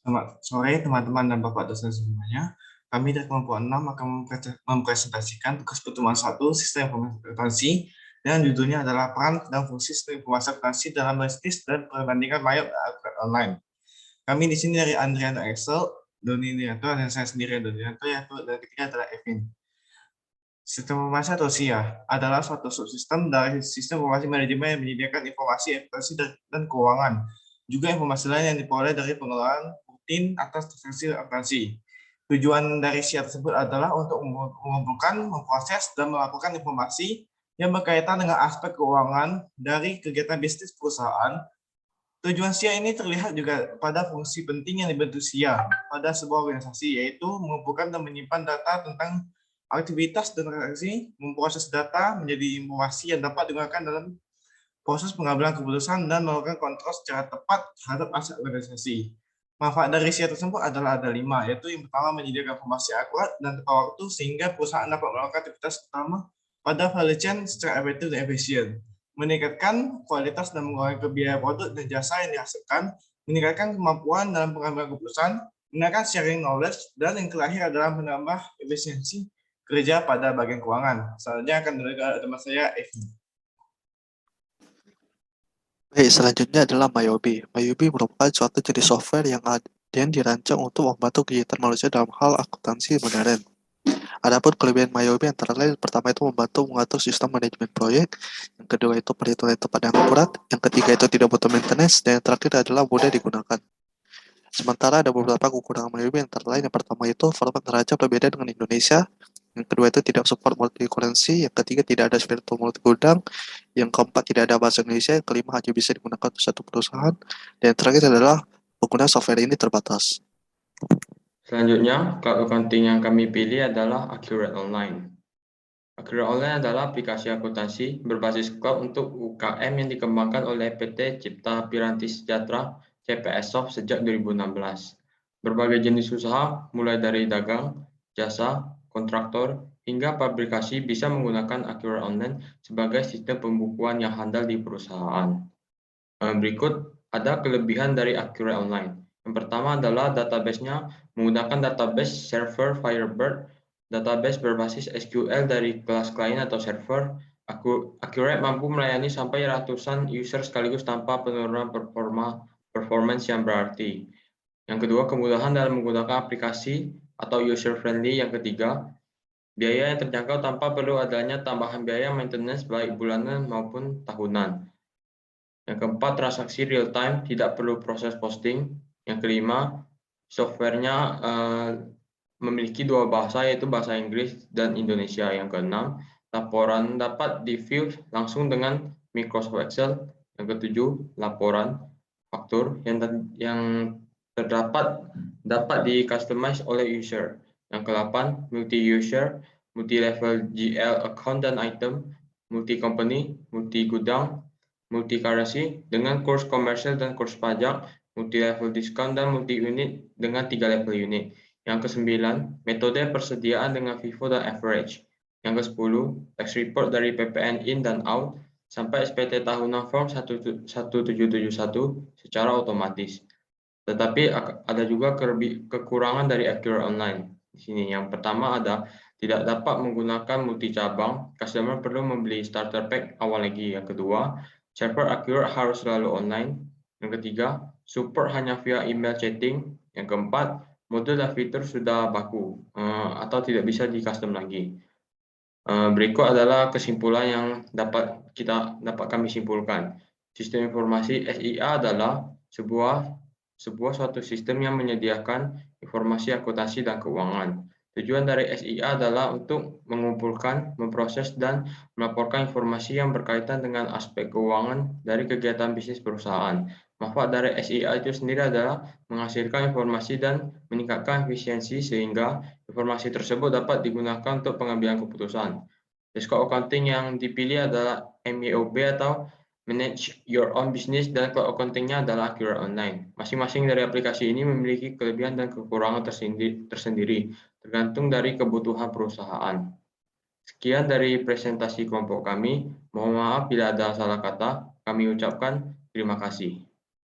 Selamat sore teman-teman dan Bapak dosen semuanya. Kami dari kelompok 6 akan mempresentasikan tugas pertemuan 1 sistem informasi akuntansi dan judulnya adalah peran dan fungsi sistem informasi akuntansi dalam bisnis dan perbandingan mayop online. Kami di sini dari Andriano Excel, Doni Nianto, dan saya sendiri Doni Nianto, dan ketiga adalah Evin. Sistem informasi atau SIA adalah suatu subsistem dari sistem informasi manajemen yang menyediakan informasi akuntansi dan keuangan, juga informasi lain yang diperoleh dari pengelolaan rutin atas transaksi akuntansi. Tujuan dari SIA tersebut adalah untuk mengumpulkan, memproses, dan melakukan informasi yang berkaitan dengan aspek keuangan dari kegiatan bisnis perusahaan. Tujuan SIA ini terlihat juga pada fungsi penting yang dibentuk SIA pada sebuah organisasi, yaitu mengumpulkan dan menyimpan data tentang aktivitas dan transaksi, memproses data menjadi informasi yang dapat digunakan dalam proses pengambilan keputusan dan melakukan kontrol secara tepat terhadap aset organisasi. Manfaat dari SIA tersebut adalah ada 5, yaitu yang pertama menyediakan informasi akurat dan tepat waktu sehingga perusahaan dapat melakukan aktivitas utama pada value chain secara efektif dan efisien, meningkatkan kualitas dan mengurangi biaya produk dan jasa yang dihasilkan, meningkatkan kemampuan dalam pengambilan keputusan, meningkatkan sharing knowledge, dan yang terakhir adalah menambah efisiensi kerja pada bagian keuangan. Selanjutnya akan dari teman saya, Evi. Baik, selanjutnya adalah Mayobi. Mayobi merupakan suatu jenis software yang dirancang untuk membantu kegiatan manusia dalam hal akuntansi modern. Adapun kelebihan Mayobi antara lain, pertama itu membantu mengatur sistem manajemen proyek, yang kedua itu perhitungan yang tepat dan akurat, yang ketiga itu tidak butuh maintenance, dan yang terakhir adalah mudah digunakan. Sementara ada beberapa kekurangan Mayobi antara lain, yang pertama itu format neraca berbeda dengan Indonesia, yang kedua itu tidak support multi currency, yang ketiga tidak ada spiritual multi gudang, yang keempat tidak ada bahasa Indonesia, yang kelima hanya bisa digunakan untuk satu perusahaan, dan yang terakhir adalah penggunaan software ini terbatas. Selanjutnya, cloud accounting yang kami pilih adalah Accurate Online. Accurate Online adalah aplikasi akuntansi berbasis cloud untuk UKM yang dikembangkan oleh PT Cipta Piranti Sejahtera CPS Soft sejak 2016. Berbagai jenis usaha, mulai dari dagang, jasa, kontraktor, hingga pabrikasi bisa menggunakan Accurate Online sebagai sistem pembukuan yang handal di perusahaan. Berikut ada kelebihan dari Accurate Online. Yang pertama adalah database-nya menggunakan database server Firebird, database berbasis SQL dari kelas klien atau server. Accurate mampu melayani sampai ratusan user sekaligus tanpa penurunan performance yang berarti. Yang kedua, kemudahan dalam menggunakan aplikasi atau user-friendly. Yang ketiga, biaya yang terjangkau tanpa perlu adanya tambahan biaya maintenance baik bulanan maupun tahunan. Yang keempat, transaksi real time, tidak perlu proses posting. Yang kelima, softwarenya memiliki dua bahasa, yaitu bahasa Inggris dan Indonesia. Yang keenam, laporan dapat di-view langsung dengan Microsoft Excel. Yang ketujuh, laporan faktur yang terdapat dapat di-customize oleh user. Yang kedelapan, multi-user, multi-level GL account dan item, multi-company, multi-gudang, multi-currency dengan kurs komersial dan kurs pajak, multi-level diskon dan multi-unit dengan 3 level unit. Yang kesembilan, metode persediaan dengan FIFO dan average. Yang ke-10, tax report dari PPN in dan out sampai SPT tahunan form 1771 secara otomatis. Tetapi ada juga kekurangan dari Accurate Online. Di sini yang pertama ada tidak dapat menggunakan multi cabang, customer perlu membeli starter pack awal lagi. Yang kedua, server Accurate harus selalu online. Yang ketiga, support hanya via email chatting. Yang keempat, modul dan fitur sudah baku atau tidak bisa di custom lagi. Berikut adalah kesimpulan yang dapat kami simpulkan. Sistem informasi SIA adalah suatu sistem yang menyediakan informasi akuntansi dan keuangan. Tujuan dari SIA adalah untuk mengumpulkan, memproses, dan melaporkan informasi yang berkaitan dengan aspek keuangan dari kegiatan bisnis perusahaan. Manfaat dari SIA itu sendiri adalah menghasilkan informasi dan meningkatkan efisiensi sehingga informasi tersebut dapat digunakan untuk pengambilan keputusan. Scope accounting yang dipilih adalah MYOB atau Manage Your Own Business dan cloud accounting-nya adalah Accurate Online. Masing-masing dari aplikasi ini memiliki kelebihan dan kekurangan tersendiri, tergantung dari kebutuhan perusahaan. Sekian dari presentasi kelompok kami. Mohon maaf bila ada salah kata. Kami ucapkan terima kasih.